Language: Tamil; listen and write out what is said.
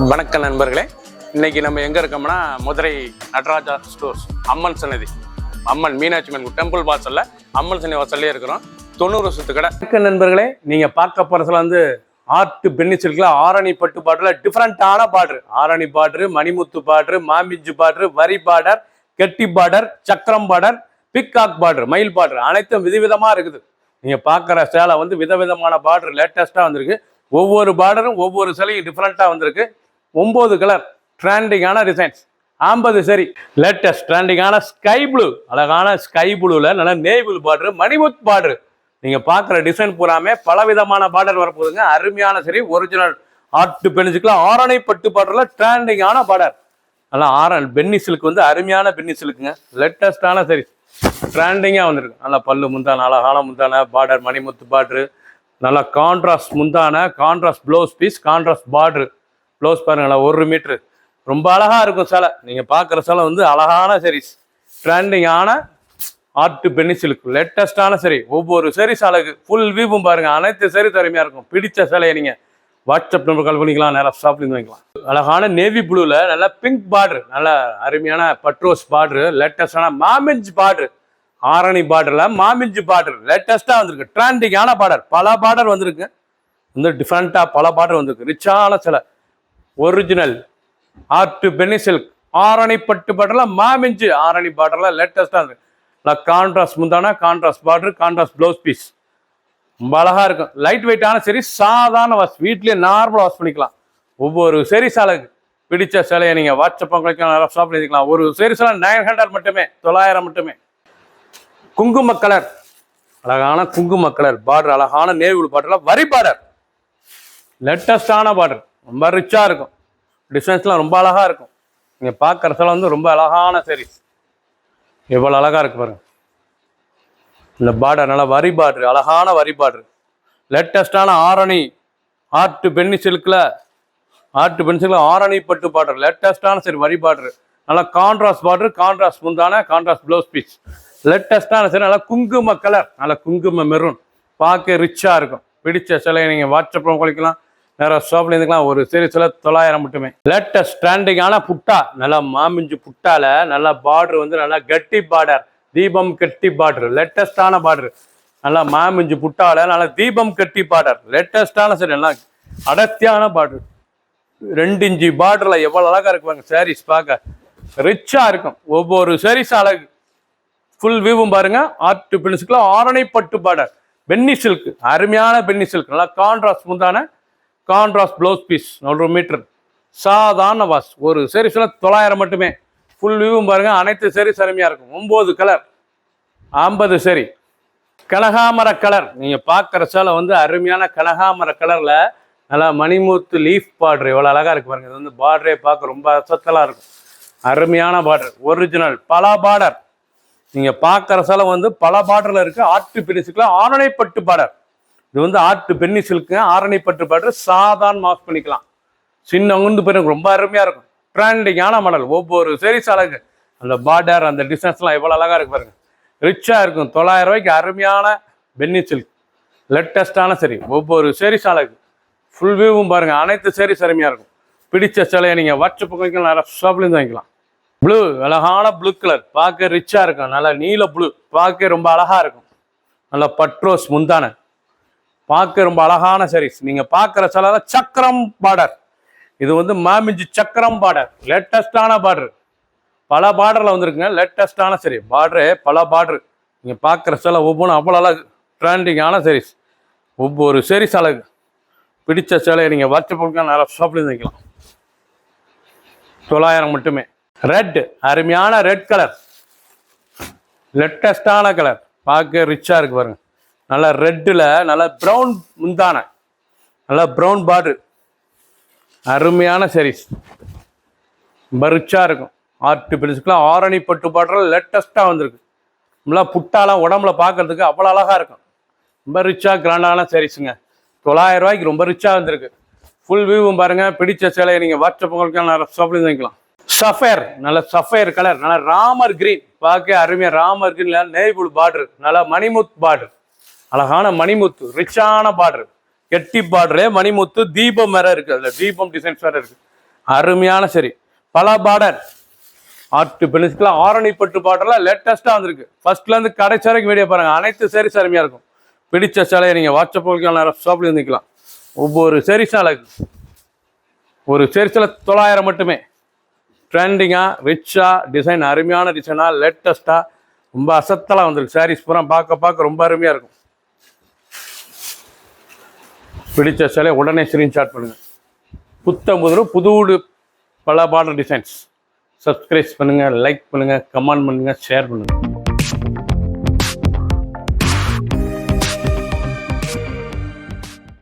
வணக்கம் நண்பர்களே, இன்னைக்கு நம்ம எங்க இருக்கோம்னா மதுரை நடராஜா ஸ்டோர்ஸ் அம்மன் சன்னதி, அம்மன் மீனாட்சி அம்மன் டெம்பிள் வாசல்ல அம்மன் சன்னதி வாசல்லே இருக்கிறோம். 90 வருஷத்து கடை. வணக்கம் நண்பர்களே, நீங்க பார்க்க போறதுல வந்து ஆர்ட் பென்னி சில்க்ல ஆரணி பட்டு பாட்டுல டிஃப்ரெண்டான பார்டர், ஆரணி பார்டர், மணிமுத்து பார்டர், மாமிஞ்சு பார்டர், வரி பார்டர், கெட்டி பார்டர், சக்கரம் பார்டர், பிக்காக் பார்டர், மயில் பார்டர் அனைத்தும் விதவிதமா இருக்குது. நீங்க பார்க்குற சேலை வந்து விதவிதமான பார்டர் லேட்டஸ்டா வந்திருக்கு. ஒவ்வொரு பார்டரும் ஒவ்வொரு சிலையும் டிஃப்ரெண்டா வந்திருக்கு. 9 கலர் ட்ரெண்டிங்கான டிசைன்ஸ், 50 சரி லேட்டஸ்ட் ட்ரெண்டிங்கான ஸ்கை ப்ளூ, அழகான ஸ்கை ப்ளூல நல்ல நேவில் பார்டர், மணிமுத் பார்டர். நீங்க பார்க்குற டிசைன் பூராமே பலவிதமான பார்டர் வரப்போகுதுங்க. அருமையான சரி ஒரிஜினல் ஆர்ட் பென்சிலுக்குலாம் ஆரணி பட்டு பார்டர்ல ட்ரெண்டிங்கான பார்டர். நல்லா பென்னி சில்க் வந்து அருமையான பென்னி சில்க்குங்க. லேட்டஸ்டான சரி ட்ரெண்டிங்காக வந்திருக்கு. நல்லா பல்லு முந்தான, அழகான முந்தான பார்டர், மணிமுத்து பார்டரு, நல்லா கான்ட்ராஸ்ட் முந்தான, contrast blouse piece, contrast border. Blouse பாருங்களா 1 மீட்ரு, ரொம்ப அழகா இருக்கும் சேலை. நீங்க பார்க்குற சேலை வந்து அழகான சரிஸ், ட்ரெண்டிங்கான ஆர்ட் பென்னி சில்க், லேட்டஸ்டான சரி. ஒவ்வொரு சரி சேலைக்கு ஃபுல் வியூவும் பாருங்க, அனைத்து சரி தருமையா இருக்கும். பிடிச்ச சேலையை நீங்க வாட்ஸ்அப் நம்பர் கால் பண்ணிக்கலாம், நேராக ஷாப்லேருந்து வாங்கிக்கலாம். அழகான நேவி ப்ளூல நல்லா பிங்க் பார்டர், நல்ல அருமையான பட்ரோஸ் பார்டரு, லேட்டஸ்டான மாமிஞ்சு பார்டரு, ஆரணி பார்டர்ல மாமிஞ்சு பார்டர் லேட்டஸ்டா வந்திருக்கு. ட்ரெண்டிங்கான பார்டர், பல பார்டர் வந்திருக்கு. வந்து டிஃப்ரெண்டா பல பார்டர் வந்திருக்கு. ரிச்சான சிலை ஒரிஜினல் ஆர்ட் பென்னி சில்க் ஆரணி பட்டு பார்டர்ல மாமிஞ்சு ஆரணி பார்டர்ல லேட்டஸ்டா இருக்கு. கான்ட்ராஸ்ட் முந்தான, contrast border, contrast blouse piece, ரொம்ப அழகா இருக்கும். லைட் வெயிட்டான சரி, சாதாரண வாஷ், வீட்லயே நார்மலா வாஷ் பண்ணிக்கலாம். ஒவ்வொரு சரி சாலைக்கு பிடிச்ச சேலையை நீங்க வாட்ஸ்அப் பண்ணிக்கலாம், ஷாப்ல எழுதிக்கலாம். ஒரு சரி சாலை 900 மட்டுமே, 900 மட்டுமே. குங்கும கலர், அழகான குங்கும கலர் பார்டர், அழகான நேவி பார்டர்ல வரி பார்டர், லேட்டஸ்டான பார்டர், ரொம்ப ரிச்சா இருக்கும். டிசைன்ஸ்லாம் ரொம்ப அழகா இருக்கும். நீங்க பார்க்குற சேலை வந்து ரொம்ப அழகான சாரீஸ், எவ்வளவு அழகா இருக்கு பாருங்க. இந்த பார்டர் நல்லா வரி பார்டர், அழகான வரி பார்டர், லேட்டஸ்டான ஆரணி ஆர்ட் பென்னி சில்க்ல ஆரணி பட்டு பார்டர், லேட்டஸ்டான சரி வரி பார்டர், நல்லா கான்ட்ராஸ்ட் பார்டர், கான்ட்ராஸ்ட் முந்தான, கான்ட்ராஸ்ட் ப்ளவுஸ் பீஸ், லேட்டஸ்டான சரி. நல்லா குங்கும கலர், நல்லா குங்கும மெரூன், பார்க்க ரிச்சா இருக்கும். பிடிச்ச சிலையை நீங்க வாட்ஸ்அப்ல குளிக்கலாம், நேரம் ஷாப்ல இருந்துக்கலாம். ஒரு சரி சில 900 மட்டுமே. லேட்டஸ்ட் ட்ரெண்டிங்கான புட்டா, நல்லா மாமிஞ்சு புட்டால நல்லா பார்டர் வந்து நல்லா கட்டி பார்டர், தீபம் கட்டி பார்டர், லேட்டஸ்டான பார்டர். நல்லா மாமிஞ்சு புட்டால நல்லா தீபம் கட்டி பார்டர், லேட்டஸ்டான சரி. நல்லா அடர்த்தியான பார்டர், 2 இன்ச்சு பார்டர்ல எவ்வளவு அழகா இருக்குவாங்க. சாரீஸ் பார்க்க ரிச்சா இருக்கும். ஒவ்வொரு சாரீஸ் அழகு. ஃபுல் வியூவும் பாருங்க. ஆர்ட் பென்சிலுக்குலாம் ஆரணி பட்டு பார்டர், பென்னி சில்க், அருமையான பென்னி சில்க், நல்லா கான்ட்ராஸ்ட் முந்தான, கான்ட்ராஸ்ட் ப்ளவுஸ் பீஸ், 1 மீட்டர், சாதாரண வாஷ். ஒரு சீரீஸ்ல 900 மட்டுமே. ஃபுல் வியூவும் பாருங்க, அனைத்து சீரீஸ் அருமையா இருக்கும். 9 கலர், 50 சரி. கனகாமர கலர், நீங்க பார்க்குற சேலை வந்து அருமையான கனகாமர கலர்ல நல்லா மணிமுத்து லீஃப் பார்டர், எவ்வளவு அழகா இருக்கு பாருங்க. இது வந்து பார்டரே பார்க்க ரொம்ப அசத்தலா இருக்கும். அருமையான பார்டர், ஒரிஜினல் பல பார்டர். நீங்க பார்க்குற சேலை வந்து பல பார்டர்ல இருக்கு. ஆர்ட் பென்சிலுக்குல ஆரணி பட்டு பார்டர், இது வந்து ஆர்ட் பென்னி சில்க்கு ஆரணி பட்டு பார்டர், சாதாரண வாஷ் பண்ணிக்கலாம். சின்ன உண்டு பேருக்கு ரொம்ப அருமையா இருக்கும். ட்ரெண்டிங்கான மாடல். ஒவ்வொரு சீரீஸ் அழகு. அந்த பார்டர், அந்த டிசைன்ஸ்லாம் எவ்வளவு அழகா இருக்கு பாருங்க, ரிச்சா இருக்கும். 900 ரூபாய்க்கு அருமையான பென்னி சில்க், லேட்டஸ்டான சரி. ஒவ்வொரு சீரீஸ் அழகு. ஃபுல் வியூவும் பாருங்க, அனைத்து சீரீஸ் அருமையா இருக்கும். பிடிச்ச சிலையை நீங்க வாட்ஸ்அப் வாங்கிக்கலாம், நிறைய ஷாப்லேருந்து வாங்கிக்கலாம். ப்ளூ, அழகான ப்ளூ கலர், பார்க்க ரிச்சா இருக்கும். நல்லா நீல ப்ளூ, பார்க்க ரொம்ப அழகா இருக்கும். நல்லா பட்ரோஸ் முந்தான, பார்க்க ரொம்ப அழகான சாரீஸ். நீங்க பார்க்குற சில சக்கரம் பார்டர், இது வந்து மாமிஞ்சு சக்கரம் பார்டர், லேட்டஸ்டான பார்டர், பல பார்டர்ல வந்திருக்குங்க. லேட்டஸ்டான சரி பார்டரு, பல பார்டர். நீங்க பார்க்குற சில ஒவ்வொன்றும் அவ்வளோ அழகு. ட்ரெண்டிங்கான சாரீஸ், ஒவ்வொரு சாரீஸ் அழகு. பிடிச்ச சேலையை நீங்க வாட்ஸ்அப் நிறைய ஷாப்லேருந்து வைக்கலாம். 900 மட்டுமே. ரெட், அருமையான ரெட் கலர், லேட்டஸ்டான கலர், பார்க்க ரிச்சா இருக்கு பாருங்க. நல்லா ரெட்டில் நல்லா ப்ரௌன் முந்தான, நல்லா ப்ரௌன் பார்டர், அருமையான சாரீஸ், ரொம்ப ரிச்சா இருக்கும். ஆர்ட் பென்சிலுக்குலாம் ஆரணி பட்டு பார்டர் லேட்டஸ்ட்டாக வந்திருக்கு. நல்லா புட்டாலாம் உடம்புல பார்க்கறதுக்கு அவ்வளோ அழகா இருக்கும். ரொம்ப ரிச்சா கிராண்டான சாரீஸுங்க. 900 ரூபாய்க்கு ரொம்ப ரிச்சா வந்திருக்கு. ஃபுல் வியூவும் பாருங்க. பிடிச்ச சேலையை நீங்கள் வாட்ஸ்அப் உங்களுக்கு ஷாப்லேருந்து வாங்கிக்கலாம். சஃபயர், நல்ல சஃபயர் கலர், நல்ல ராமர் கிரீன், பார்க்க அருமையாக ராமர் கிரீன்ல நேவி பார்டர், நல்லா மணிமுத் பார்டர், அழகான மணிமுத்து, ரிச்சான பார்டர், கெட்டி பார்டரே மணிமுத்து, தீபம் வேற இருக்கு. அதுல தீபம் டிசைன்ஸ் வேற இருக்கு. அருமையான சரி. பல பார்டர் ஆர்ட் பென்சிஸ்க்குலாம் ஆரணி பட்டு பாட்டெல்லாம் லேட்டஸ்ட்டாக வந்திருக்கு. ஃபர்ஸ்ட்லேருந்து கடைசி வரைக்கும் வீடியோ பாருங்கள். அனைத்து சேரீஸ் அருமையாக இருக்கும். பிடிச்ச சேலையை நீங்கள் வாட்ஸ்அப் நேரம் ஷாப்பில் இருந்துக்கலாம். ஒவ்வொரு சேரீஸும் அழகு. ஒரு சேரீஸில் 900 மட்டுமே. ட்ரெண்டிங்காக ரிச்சாக டிசைன் அருமையான டிசைனாக லேட்டஸ்ட்டாக ரொம்ப அசத்தலாக வந்திருக்கு. சாரீஸ் பூரா பார்க்க ரொம்ப அருமையாக இருக்கும். பிடிச்ச சேலை உடனே ஸ்க்ரீன்ஷாட் பண்ணுங்கள். புது பல பார்டர் டிசைன்ஸ். சப்ஸ்கிரைப் பண்ணுங்கள், லைக் பண்ணுங்கள், கமெண்ட் பண்ணுங்கள், ஷேர் பண்ணுங்கள்.